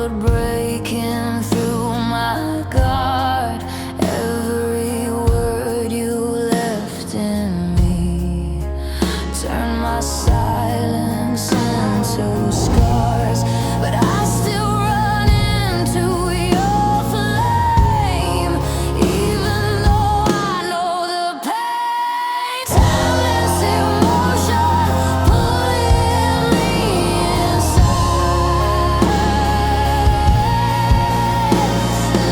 heart breaking through my guard. Every word you left in me turned my silence into scars. But I still run into your flame, even though I know the pain. Timeless emotion pulling me inside,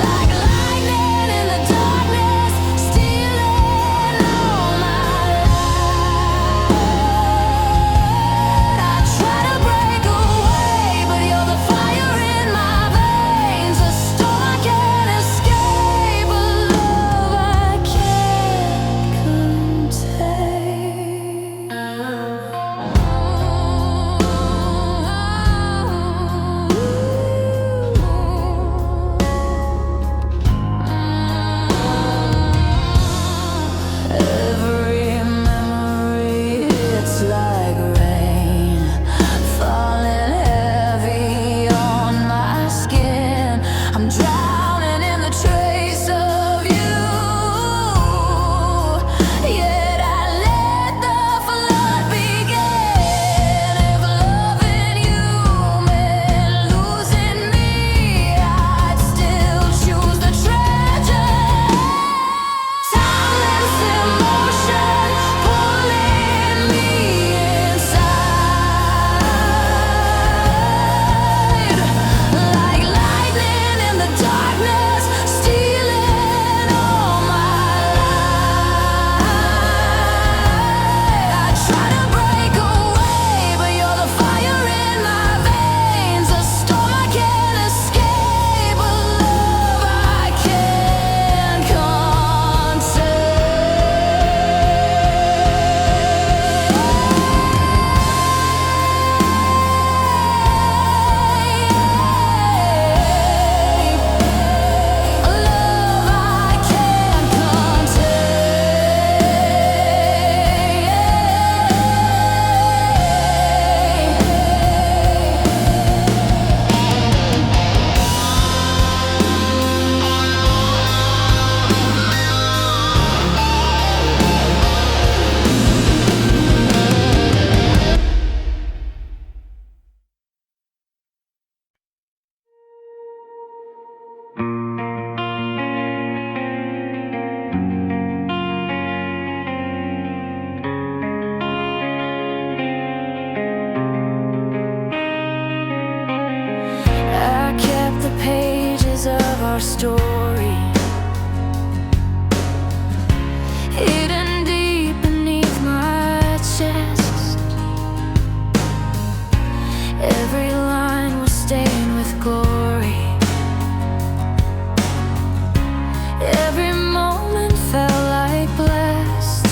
like lightning in the darkness, stealing all my light. I try to break away, but you're the fire in my veins, a storm I can't escape, a love I can't contain. Every memory hits like rain, falling heavy on my skin. I'm drowning in the trace of you, yet I let the flood begin. If loving you meant losing me, I'd still choose the tragedy. Timeless emotion pulling me inside, like lightning in the darkness, stealing all my light. I try to break away, but you're the fire in my veins, a storm I can't escape, a love I can't I kept the pages of our story hidden deep beneath my chest. Every line was stained with glory. Every moment felt like blessed.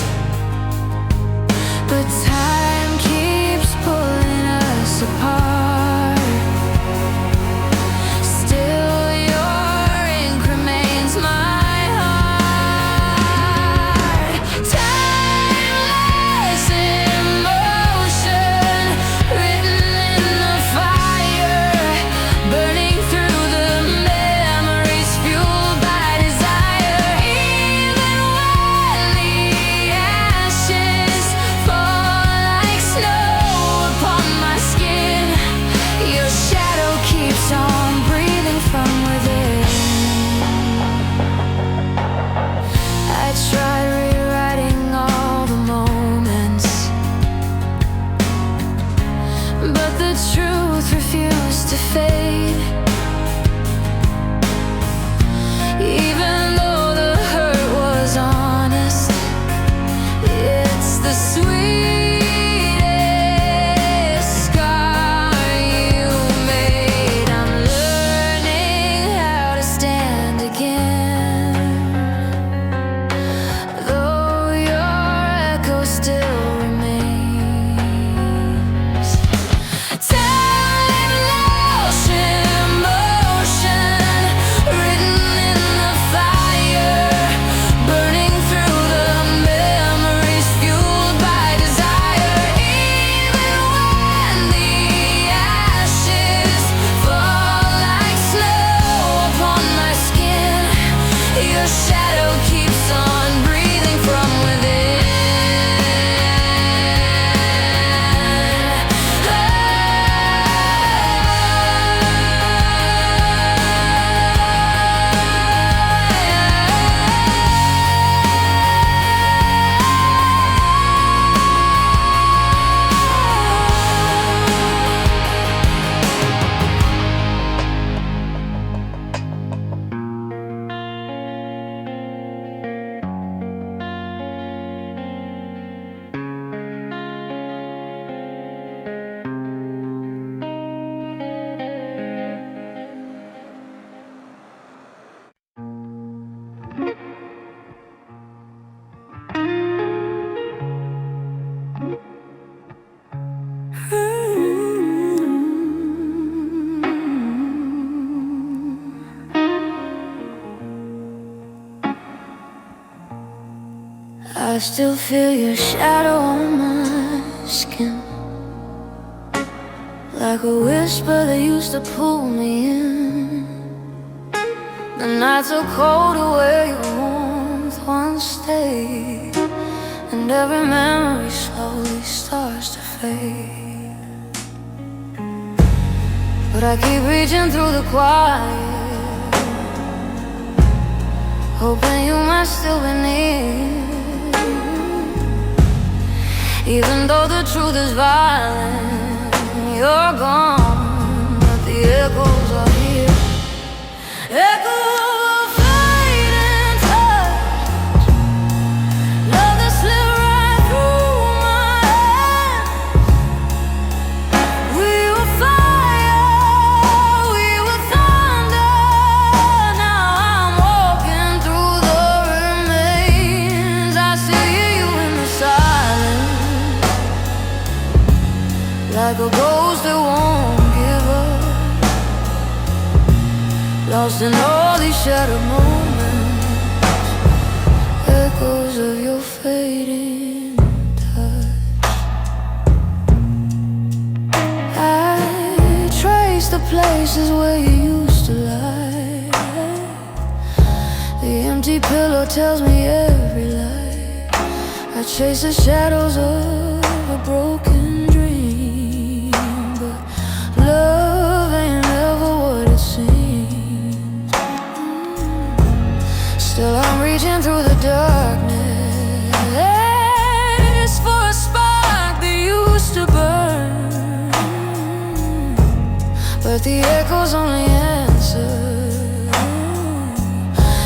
But time keeps pulling us apart. Still, your ink remains my heart. Timeless emotion written in the fire, burning through the memories fueled by desire. Even when the ashes fall like snow upon my skin, your shadow keeps on breathing from within. I tried rewriting all the moments, but the truth refused to fade. Even though the hurt was honest, it's the sweetest scar you made. I'm learning how to stand again, though your echo still remains. Time and lotion still feel your shadow on my skin, like a whisper that used to pull me in. The nights are colder where your warmth once stayed, and every memory slowly starts to fade. But I keep reaching through the quiet, hoping you might still be near. Even though the truth is violent, you're gone, but the echoes are here. Echoes of fading touch, love that slipped right through my hands. We were fire, we were thunder. Now I'm walking through the remains. I still hear you in the silence, like a ghost that won't give up, lost in all these shattered moments, echoes of your fading touch. I trace the places where you used to lie. The empty pillow tells me every lie. I chase the shadows of a broken dream, but love ain't ever what it seems. Still I'm reaching through the darkness for a spark that used to burn, but the echoes only answer,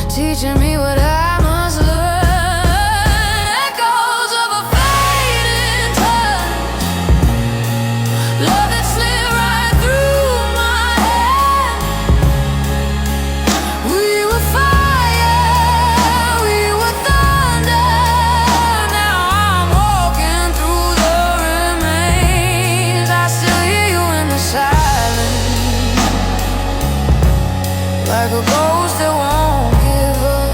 teaching me what I must learn. Echoes of a fading touch, love that slid right through my hand. We were fire, we were thunder. Now I'm walking through the remains. I still hear you in the silence, like a ghost that won't give up,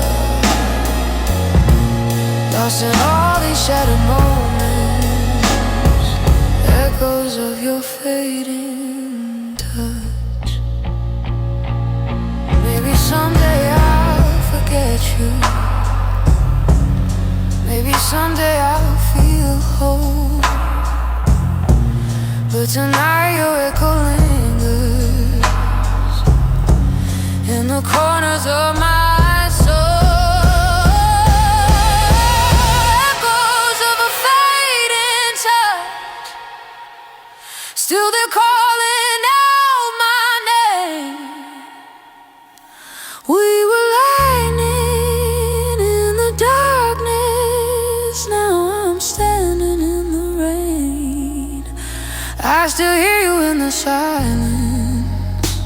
lost in all these shattered moments, echoes of your fading touch. Maybe someday I'll forget you, maybe someday I'll feel whole, but tonight your echo lingers in the corners of my soul. Echoes of a fading touch, still they're calling out my name. We were lightning in the darkness, now I'm standing in the rain. I still hear you in the silence,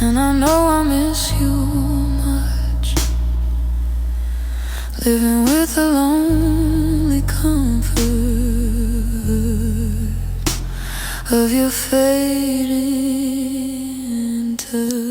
and I know I miss you much, living with the lonely comfort of your fading touch.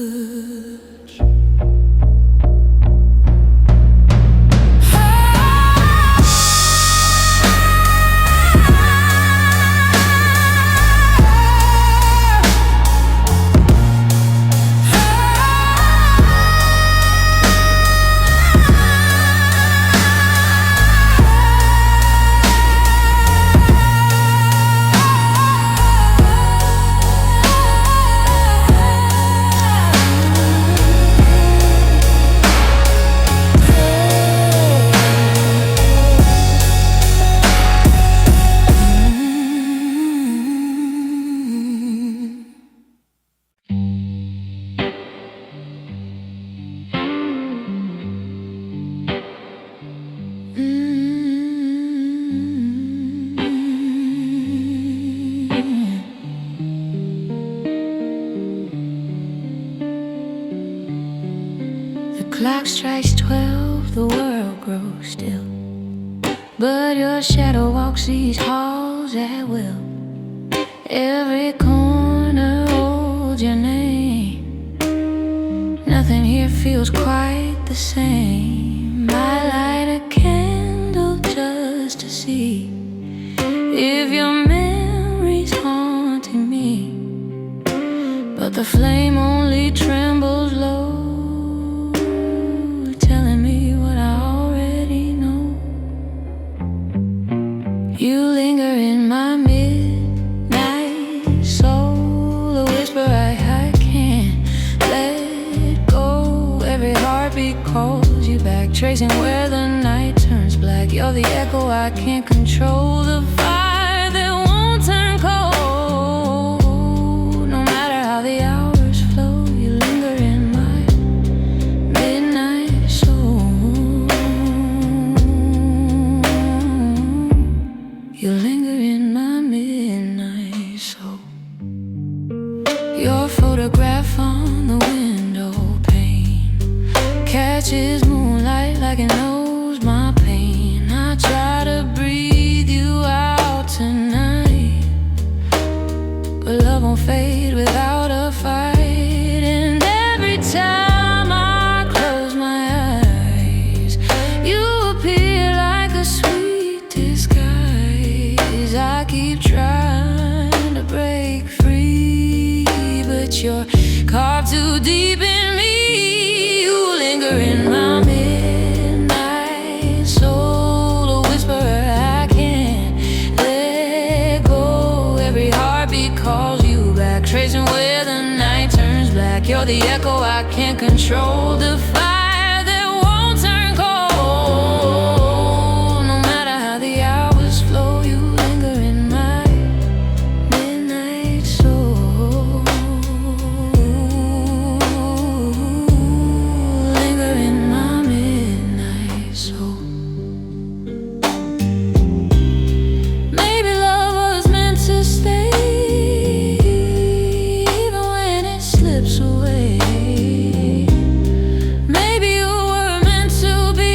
Clock strikes 12, the world grows still, but your shadow walks these halls at will. Every corner holds your name. Nothing here feels quite the same. I light a candle see if your memory's haunting me, but the flame only trembles low, telling me what I already know. You linger in my midnight soul, a whisper I can't let go. Every heartbeat calls you back, tracing where the night turns black. You're the echo I can't control, the fire that won't turn cold. No matter how the hours flow, you linger in my midnight soul. You linger in my midnight soul. Your photograph on the window pane catches moonlight like it knows my pain. I try to breathe you out tonight, but love won't fade without a fight. And every time I close my eyes, you appear like a sweet disguise. I keep trying to break free, but you're carved too deep in me. You linger in my midnight soul, a whisperer I can't let go. Every heartbeat calls you back, tracing where the night turns black. You're the echo I can't control, the fire that won't turn cold. No matter how the hours flow, you linger in my midnight soul. Linger in my midnight soul. Maybe love was meant to stay, even when it slips away. Maybe you were meant to be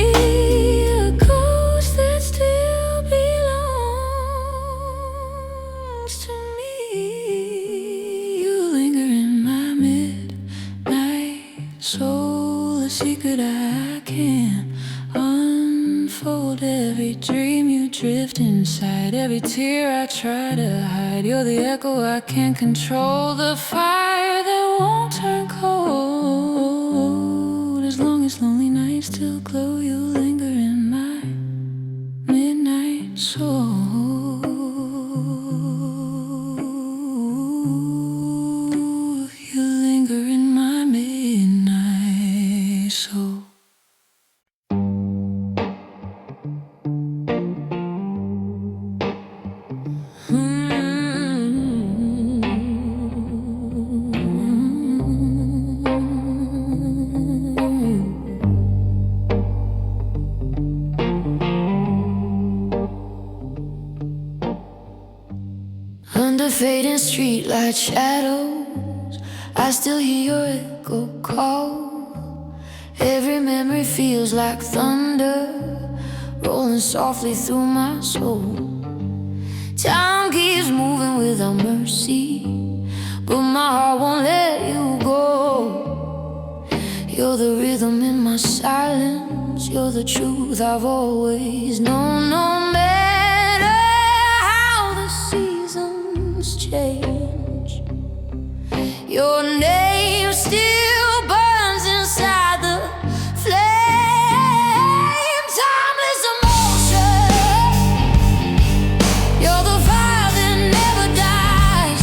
a ghost that still belongs to me. You linger in my midnight soul, a secret I can't unfold. Every dream you drift inside, every tear I try to hide. You're the echo I can't control, the fire that won't turn cold. As long as lonely nights still glow, you linger in my midnight soul. You linger in my midnight soul. Under fading streetlight shadows, I still hear your echo call. Every memory feels like thunder, rolling softly through my soul. Time keeps moving without mercy, but my heart won't let you go. You're the rhythm in my silence, you're the truth I've always known. No matter how the seasons change, your name still burns inside the flame. Timeless emotion, you're the fire that never dies.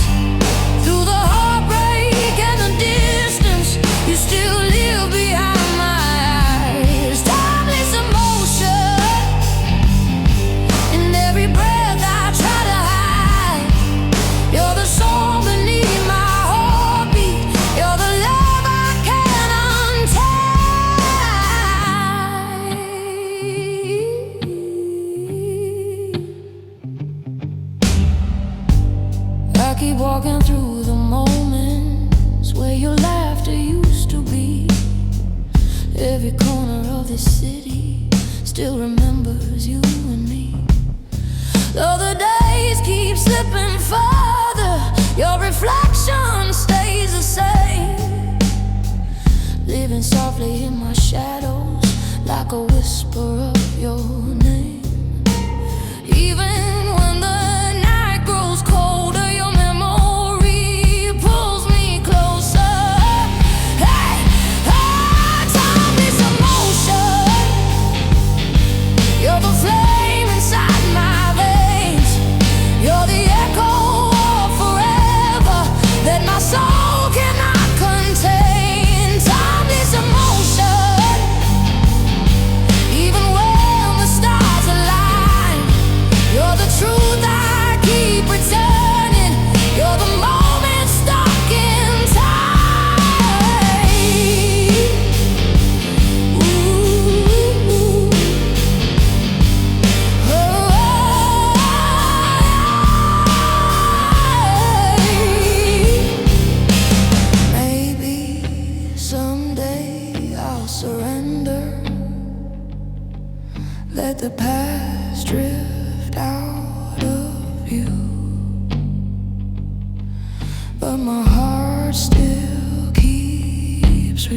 Through the heartbreak and the distance, you still live behind my eyes. Timeless emotion, in every breath I try to hide. You're the song beneath my heartbeat, you're the love I can't untie. I keep walking through the moments where your laughter used to be. Every corner of this city still remembers you and me. Though the days keep slipping further, your reflection stays the same. Living softly in my shadows, like a whisper of your name.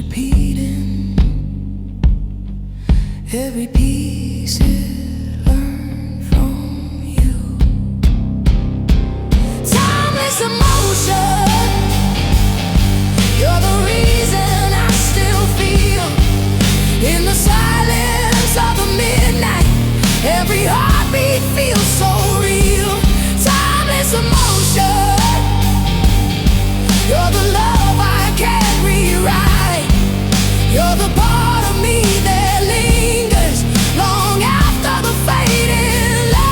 repeating every piece it learned from you. Timeless emotion, you're the reason I still feel. In the silence of the midnight, every heartbeat feels so real. Timeless emotion, you're the love I can't rewrite. You're the part of me that lingers long after the fading light.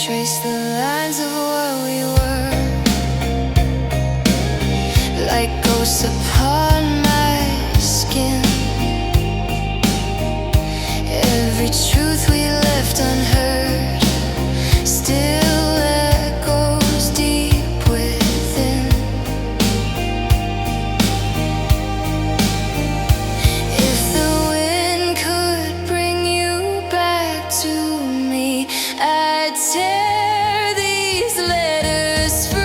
Trace the lines of what we were, like ghosts upon my skin. Every truth we left unheard still echoes deep within. If the wind could bring you back to me, I'd tear these letters free.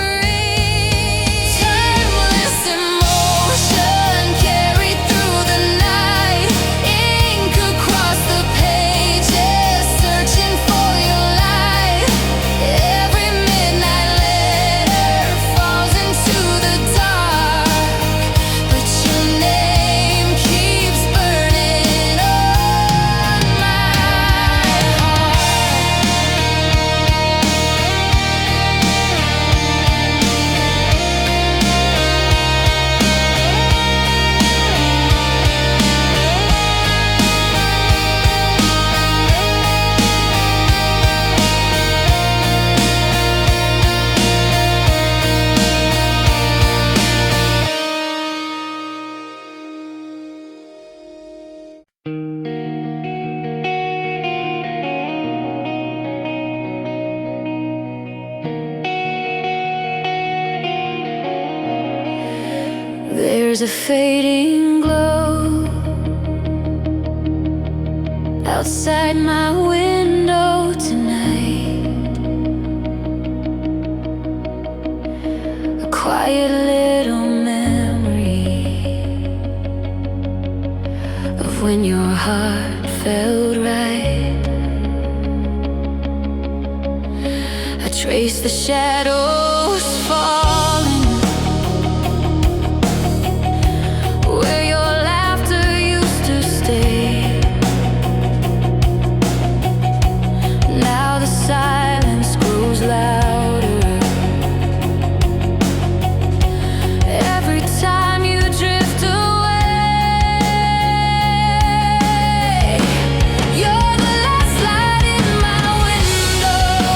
Timeless emotion carried through the night, ink across the pages, searching for your light. Every midnight letter falls into the dark, but your name keeps burning on my heart. There's a fading glow outside my window tonight, a quiet little memory of when your heart felt right. I trace the shadows falling where your laughter used to stay. Now the silence grows louder every time you drift away. You're the last light in my window.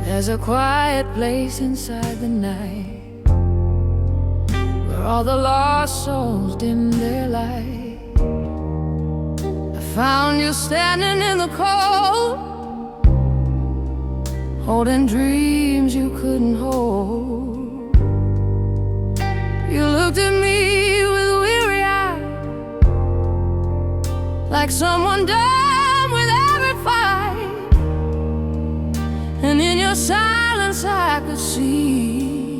There's a quiet place inside the night where all the lost souls dim their light. I found you standing in the cold, holding dreams you couldn't hold. You looked at me with weary eyes, like someone done with every fight. And in your silence I could see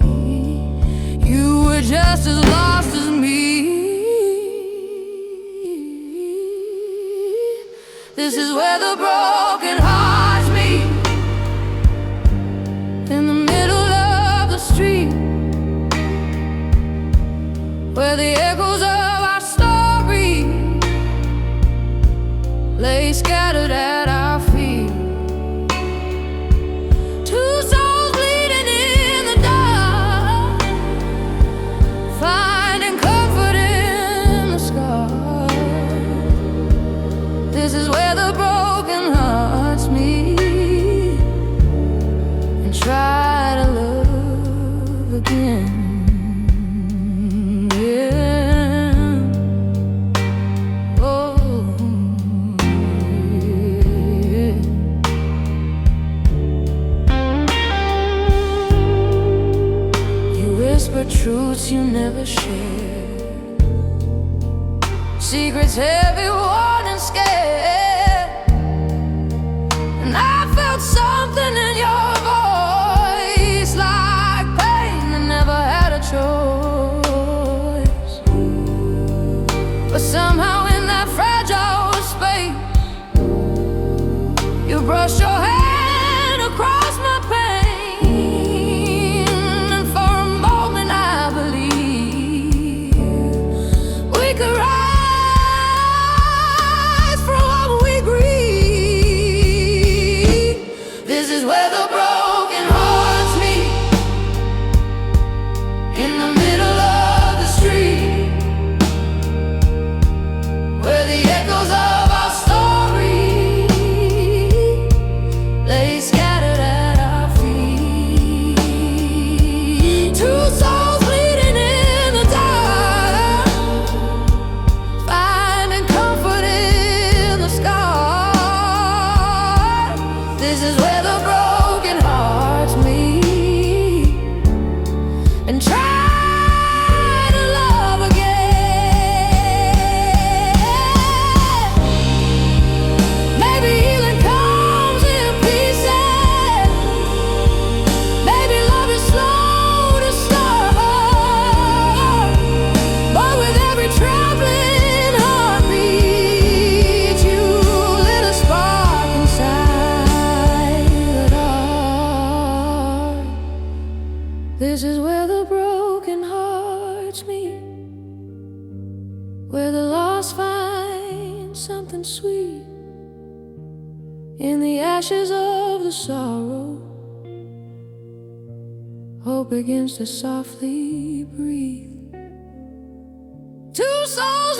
you were just as lost as me. This is where the broken hearts meet, in the middle of the street, where the echoes of our story lay scattered at our feet. Two souls bleeding in the dark, finding comfort in the scars. This is where the broken hearts meet and try to love again. Truths you never shared, secrets heavy, worn and scared. And I felt something in your voice, like pain that never had a choice. But somehow in that fragile space, you brushed your hand across my pain. This is where the broken hearts meet and try to love again. Maybe healing comes in pieces. Maybe love is slow to start, but with every trembling heartbeat, you lit a spark inside the dark. This is where the broken hearts meet, where the lost find something sweet in the ashes of the sorrow. Hope begins to softly breathe. Two souls